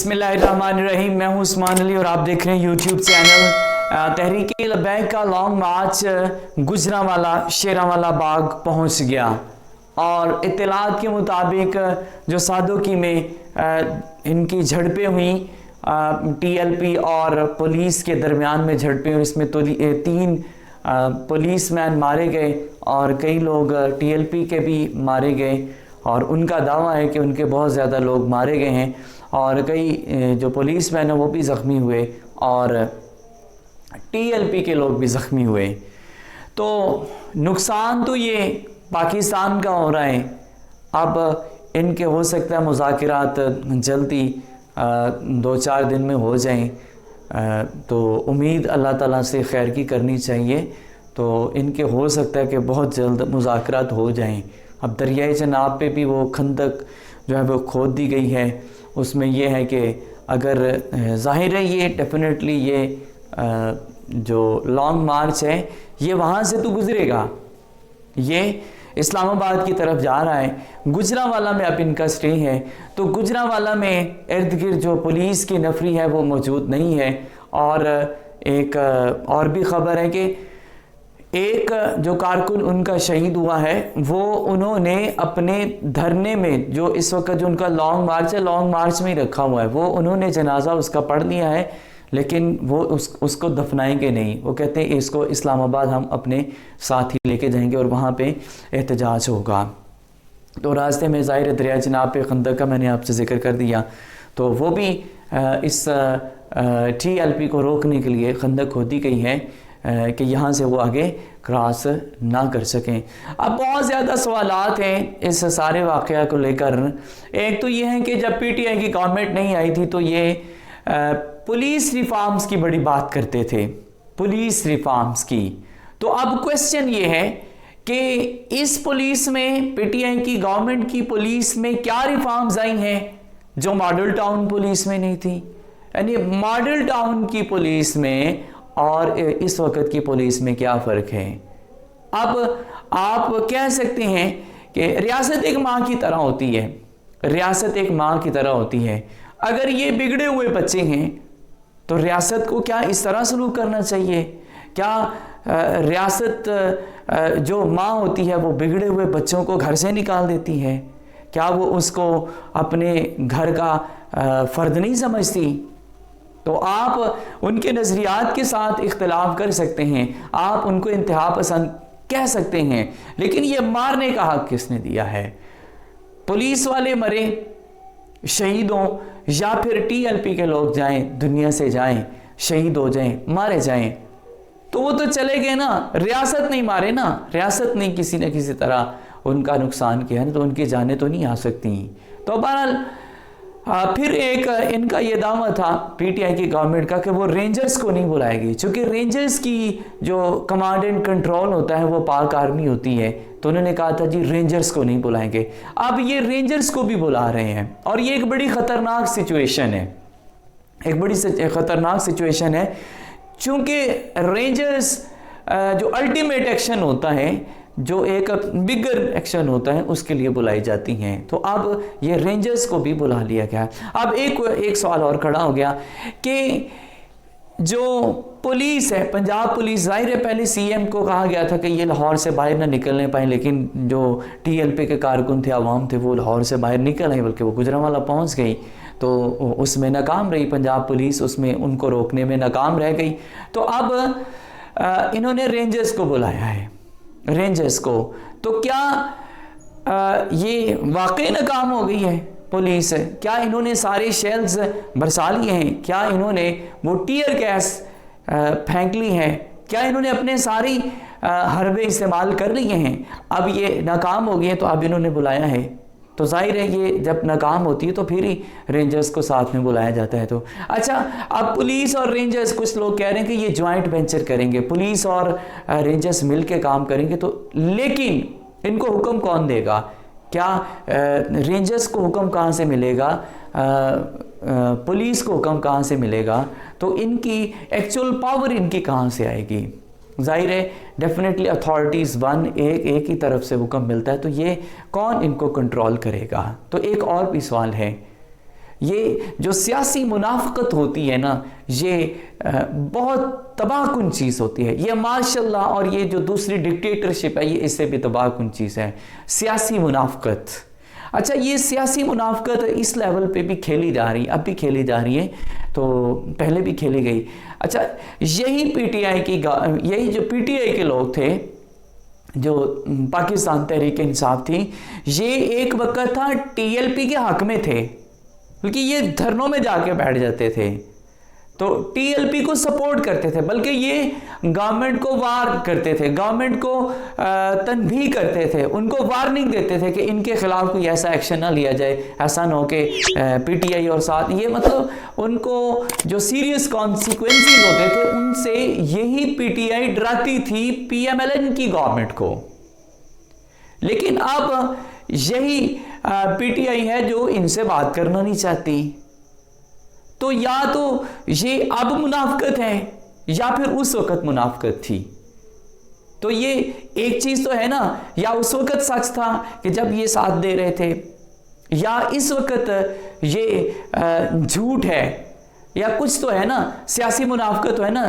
बिस्मिल्लाहिर्रहमानिर्रहीम। मैं हूं उस्मान अली और आप देख रहे हैं यूट्यूब चैनल तहरीक-ए-लबैक का लॉन्ग मार्च गुजरांवाला शेरांवाला बाग पहुंच गया और इत्तलात के मुताबिक जो सादोकी में इनकी झड़पें हुई, टीएलपी और पुलिस के दरमियान में झड़पें, और इसमें तो 3 पुलिसमैन मारे गए और कई लोग टीएलपी के भी मारे गए और उनका दावा है कि उनके बहुत ज़्यादा लोग मारे गए हैं और कई जो पुलिसमैन हैं वो भी ज़ख्मी हुए और टीएलपी के लोग भी ज़ख्मी हुए। तो नुकसान तो ये पाकिस्तान का हो रहा है। अब इनके हो सकता है मुज़ाकिरात जल्दी 2-4 दिन में हो जाएं, तो उम्मीद अल्लाह ताला से खैर की करनी चाहिए। तो इनके हो सकता है कि बहुत जल्द मुज़ाकिरात हो जाएं। अब दरियाए जनाब पे भी वो खंदक जो है वो खोद दी गई है। उसमें यह है कि अगर ज़ाहिर है ये डेफिनेटली ये जो लॉन्ग मार्च है ये वहाँ से तो गुज़रेगा, ये इस्लामाबाद की तरफ जा रहा है। गुजरांवाला में अब इनका स्टे है, तो गुजरांवाला में इर्द गिर्द जो पुलिस की नफरी है वो मौजूद नहीं है। और एक और भी ख़बर है कि एक जो कारकुन उनका शहीद हुआ है वो उन्होंने अपने धरने में, जो इस वक्त जो उनका लॉन्ग मार्च है, लॉन्ग मार्च में ही रखा हुआ है, वो उन्होंने जनाजा उसका पढ़ लिया है, लेकिन वो उसको दफनाएंगे नहीं। वो कहते हैं इसको इस्लामाबाद हम अपने साथ ही लेके जाएंगे और वहाँ पे एहतजाज होगा। तो रास्ते में ज़ाहिर दरिया जनाब पे खंदक का मैंने आपसे जिक्र कर दिया, तो वो भी इस टीएलपी को रोकने के लिए खंदक खोदी गई है कि यहाँ से वो आगे क्रॉस ना कर सकें। अब बहुत ज़्यादा सवालात हैं इस सारे वाक़या को लेकर। एक तो ये है कि जब पीटीआई की गवर्नमेंट नहीं आई थी तो ये पुलिस रिफॉर्म्स की बड़ी बात करते थे, पुलिस रिफॉर्म्स की। तो अब क्वेश्चन ये है कि इस पुलिस में, पीटीआई की गवर्नमेंट की पुलिस में क्या रिफॉर्म्स आई हैं जो मॉडल टाउन पुलिस में नहीं थी। यानी मॉडल टाउन की पुलिस में और इस वक्त की पुलिस में क्या फ़र्क है। अब आप कह सकते हैं कि रियासत एक माँ की तरह होती है, रियासत एक माँ की तरह होती है। अगर ये बिगड़े हुए बच्चे हैं तो रियासत को क्या इस तरह सलूक करना चाहिए? क्या रियासत जो माँ होती है वो बिगड़े हुए बच्चों को घर से निकाल देती है? क्या वो उसको अपने घर का फ़र्द नहीं समझती? तो आप उनके नज़रियात के साथ इख्तिलाफ कर सकते हैं, आप उनको इंतहा पसंद कह सकते हैं, लेकिन ये मारने का हक़ किसने दिया है? पुलिस वाले मरे, शहीद हों, या फिर टीएलपी के लोग जाएं, दुनिया से जाएं, शहीद हो जाएं, मारे जाएं, तो वो तो चले गए ना। रियासत नहीं मारे ना, रियासत ने किसी न किसी तरह उनका नुकसान किया ना, तो उनकी जानें तो नहीं आ सकती। तो बहरहाल फिर एक इनका ये दावा था पीटीआई की गवर्नमेंट का कि वो रेंजर्स को नहीं बुलाएगी, क्योंकि रेंजर्स की जो कमांड एंड कंट्रोल होता है वो पाक आर्मी होती है। तो उन्होंने कहा था जी रेंजर्स को नहीं बुलाएंगे। अब ये रेंजर्स को भी बुला रहे हैं और ये एक बड़ी ख़तरनाक सिचुएशन है, एक बड़ी ख़तरनाक सिचुएशन है, चूँकि रेंजर्स जो अल्टीमेट एक्शन होता है, जो एक बिगर एक्शन होता है, उसके लिए बुलाई जाती हैं। तो अब ये रेंजर्स को भी बुला लिया गया। अब एक सवाल और खड़ा हो गया कि जो पुलिस है, पंजाब पुलिस, जाहिर है पहले सीएम को कहा गया था कि ये लाहौर से बाहर ना निकलने पाए, लेकिन जो टीएलपी के कारकुन थे, आवाम थे, वो लाहौर से बाहर निकल आए, बल्कि वो गुजरांवाला पहुंच गई। तो उसमें नाकाम रही पंजाब पुलिस, उसमें उनको रोकने में नाकाम रह गई। तो अब इन्होंने रेंजर्स को बुलाया है, रेंजर्स को। तो क्या ये वाकई नाकाम हो गई है पुलिस? क्या इन्होंने सारे शेल्स बरसा लिए हैं? क्या इन्होंने वो टीयर गैस फेंक ली है? क्या इन्होंने अपने सारी हरबे इस्तेमाल कर लिए हैं? अब ये नाकाम हो गई है तो अब इन्होंने बुलाया है। तो जाहिर है ये जब नाकाम होती है तो फिर ही रेंजर्स को साथ में बुलाया जाता है। तो अच्छा, अब पुलिस और रेंजर्स, कुछ लोग कह रहे हैं कि ये जॉइंट वेंचर करेंगे, पुलिस और रेंजर्स मिल के काम करेंगे। तो लेकिन इनको हुक्म कौन देगा? क्या रेंजर्स को हुक्म कहाँ से मिलेगा? पुलिस को हुक्म कहाँ से मिलेगा? तो इनकी एक्चुअल पावर इनकी कहाँ से आएगी? जाहिर है डेफिनेटली अथॉरिटीज़ एक ही तरफ से हुक्म मिलता है, तो ये कौन इनको कंट्रोल करेगा? तो एक और भी सवाल है, ये जो सियासी मुनाफकत होती है ना, ये बहुत तबाहकुन चीज़ होती है। ये माशाल्लाह, और ये जो दूसरी डिक्टेटरशिप है ये इससे भी तबाहकुन चीज़ है, सियासी मुनाफकत। अच्छा, ये सियासी मुनाफकत इस लेवल पे भी खेली जा रही है, अब भी खेली जा रही है, तो पहले भी खेली गई। अच्छा, यही जो पीटीआई के लोग थे, जो पाकिस्तान तहरीक इंसाफ थी, ये एक वक्त था टीएलपी के हक में थे, बल्कि ये धरनों में जाके बैठ जाते थे, तो टीएलपी को सपोर्ट करते थे, बल्कि ये गवर्नमेंट को वार करते थे, गवर्नमेंट को तनबीह करते थे, उनको वार्निंग देते थे कि इनके खिलाफ कोई ऐसा एक्शन ना लिया जाए, ऐसा ना हो कि पीटीआई और साथ ये, मतलब उनको जो सीरियस कॉन्सिक्वेंसेस होते थे उनसे यही पीटीआई डराती थी पीएमएलएन की गवर्नमेंट को। लेकिन अब यही पीटीआई है जो इनसे बात करना नहीं चाहती। तो या तो ये अब मुनाफकत है या फिर उस वक्त मुनाफकत थी। तो ये एक चीज तो है ना, या उस वक्त सच था कि जब ये साथ दे रहे थे, या इस वक्त ये झूठ है, या कुछ तो है ना, सियासी मुनाफकत तो है ना,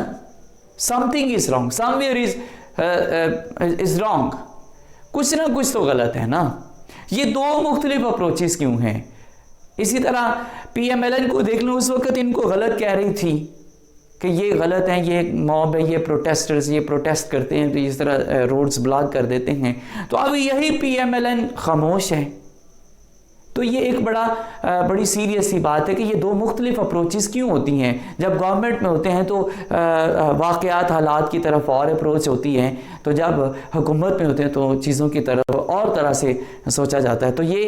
something is wrong, somewhere is wrong, कुछ ना कुछ तो गलत है ना। ये दो मुख्तलिफ अप्रोचेस क्यों हैं? इसी तरह पीएमएलएन को देख लो, उस वक्त इनको गलत कह रही थी कि ये गलत है, ये मॉब है, ये प्रोटेस्टर्स, ये प्रोटेस्ट करते हैं तो इस तरह रोड्स ब्लॉक कर देते हैं। तो अब यही पीएमएलएन खामोश है। तो ये एक बड़ी सीरियस सी बात है कि ये दो मुख्तलिफ अप्रोचेस क्यों होती हैं। जब गवर्नमेंट में होते हैं तो वाक़यात हालात की तरफ और अप्रोच होती है, तो जब हुकूमत में होते हैं तो चीज़ों की तरफ और तरह से सोचा जाता है। तो ये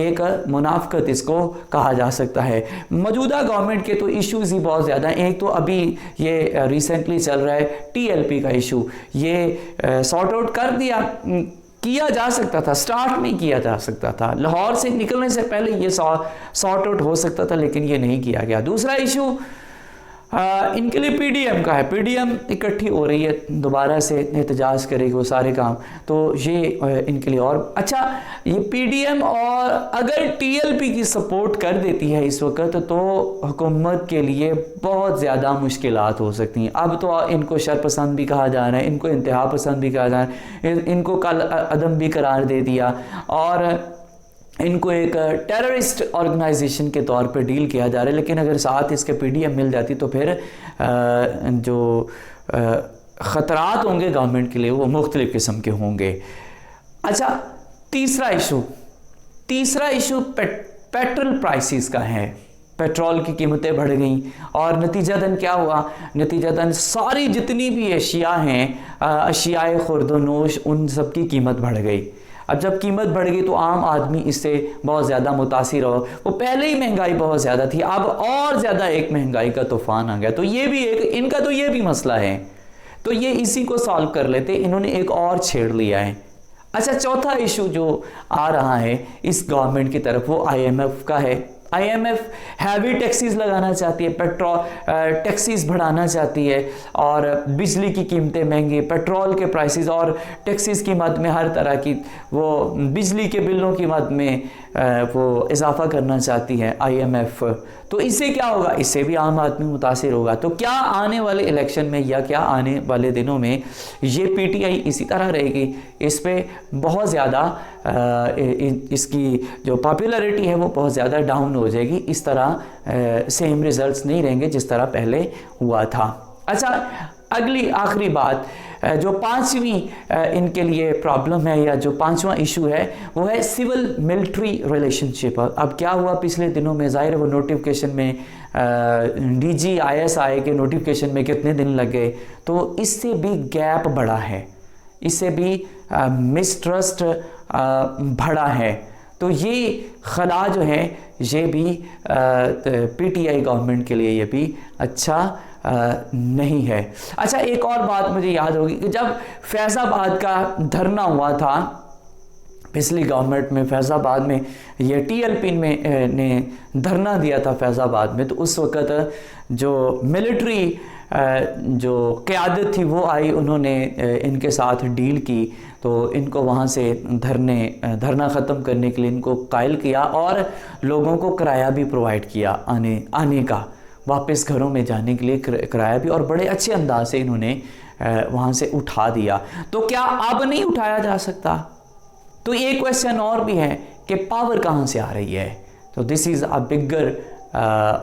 एक मुनाफकत इसको कहा जा सकता है। मौजूदा गवर्नमेंट के तो इश्यूज़ ही बहुत ज़्यादा हैं। एक तो अभी ये रिसेंटली चल रहा है टीएलपी का इशू, ये सॉर्ट आउट कर किया जा सकता था, स्टार्ट नहीं किया जा सकता था, लाहौर से निकलने से पहले ये सॉर्ट आउट हो सकता था, लेकिन ये नहीं किया गया। दूसरा इशू इनके लिए पीडीएम का है। पीडीएम इकट्ठी हो रही है, दोबारा से एहतजाज करेगी वो सारे काम, तो ये इनके लिए और अच्छा। ये पीडीएम और अगर टीएलपी की सपोर्ट कर देती है इस वक्त, तो हुकूमत के लिए बहुत ज़्यादा मुश्किलात हो सकती हैं। अब तो इनको शरपसंद भी कहा जा रहा है, इनको इंतहा पसंद भी कहा जा रहा है, इनको कल अदम भी करार दे दिया, और इनको एक टेररिस्ट ऑर्गेनाइजेशन के तौर पर डील किया जा रहा है। लेकिन अगर साथ इसके पीडीएम मिल जाती तो फिर जो ख़तरात होंगे गवर्नमेंट के लिए वो मुख्तलिफ़ किस्म के होंगे। अच्छा, तीसरा इशू पेट्रोल प्राइसेस का है। पेट्रोल की कीमतें बढ़ गई और नतीजतन क्या हुआ? नतीजतन सारी जितनी भी अशिया हैं, अशियाए खुर्दनोश, उन सब की कीमत बढ़ गई। अब जब कीमत बढ़ गई तो आम आदमी इससे बहुत ज़्यादा मुतासिर हो। वो पहले ही महंगाई बहुत ज़्यादा थी, अब और ज़्यादा एक महंगाई का तूफान आ गया। तो ये भी एक इनका तो ये भी मसला है, तो ये इसी को सॉल्व कर लेते, इन्होंने एक और छेड़ लिया है। अच्छा, चौथा इशू जो आ रहा है इस गवर्नमेंट की तरफ वो आईएमएफ का है। आईएमएफ हैवी टैक्सेस लगाना चाहती है, पेट्रोल टैक्सेस बढ़ाना चाहती है, और बिजली की कीमतें महंगी, पेट्रोल के प्राइसेस और टैक्सेस की मद में हर तरह की, वो बिजली के बिलों की मद में वो इजाफा करना चाहती है आईएमएफ। तो इससे क्या होगा? इससे भी आम आदमी मुतासिर होगा। तो क्या आने वाले इलेक्शन में या क्या आने वाले दिनों में ये पीटीआई इसी तरह रहेगी? इस पे बहुत ज़्यादा इसकी जो पॉपुलैरिटी है वो बहुत ज़्यादा डाउन हो जाएगी। इस तरह सेम रिजल्ट्स नहीं रहेंगे जिस तरह पहले हुआ था। अच्छा, अगली आखिरी बात, जो पांचवी इनके लिए प्रॉब्लम है या जो पांचवा इशू है वो है सिविल मिलिट्री रिलेशनशिप। अब क्या हुआ पिछले दिनों में? ज़ाहिर है वो नोटिफिकेशन में DGISI के नोटिफिकेशन में कितने दिन लग गए, तो इससे भी गैप बढ़ा है, इससे भी मिसट्रस्ट बढ़ा है। तो ये खला जो है ये भी पीटीआई गवर्नमेंट के लिए ये भी अच्छा नहीं है। अच्छा, एक और बात मुझे याद होगी कि जब फैज़ाबाद का धरना हुआ था पिछली गवर्नमेंट में, फैज़ाबाद में ये टीएलपी में ने धरना दिया था फैज़ाबाद में, तो उस वक़्त जो मिलिट्री जो क़यादत थी वो आई, उन्होंने इनके साथ डील की, तो इनको वहाँ से धरना ख़त्म करने के लिए इनको कायल किया और लोगों को किराया भी प्रोवाइड किया, आने का, वापस घरों में जाने के लिए किराया भी, और बड़े अच्छे अंदाज से इन्होंने वहाँ से उठा दिया। तो क्या अब नहीं उठाया जा सकता? तो ये क्वेश्चन और भी है कि पावर कहाँ से आ रही है। तो दिस इज़ अ बिगर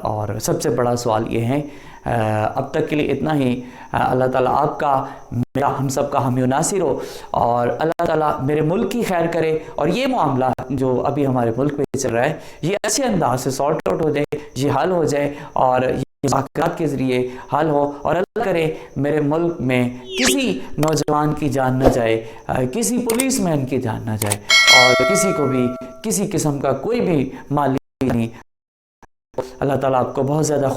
और सबसे बड़ा सवाल ये है। अब तक के लिए इतना ही। अल्लाह ताला आपका, मेरा, हम सब का हामी नासिर हो, और अल्लाह ताला मेरे मुल्क की खैर करे, और ये मामला जो अभी हमारे मुल्क में चल रहा है ये अच्छे अंदाज से सॉर्ट आउट हो जाए, ये हल हो जाए, और ये मुज़ाकरात के ज़रिए हल हो, और अल्लाह करे मेरे मुल्क में किसी नौजवान की जान न जाए, किसी पुलिसमैन की जान न जाए, और किसी को भी किसी किस्म का कोई भी माली नहीं। अल्लाह ताला आपको बहुत ज़्यादा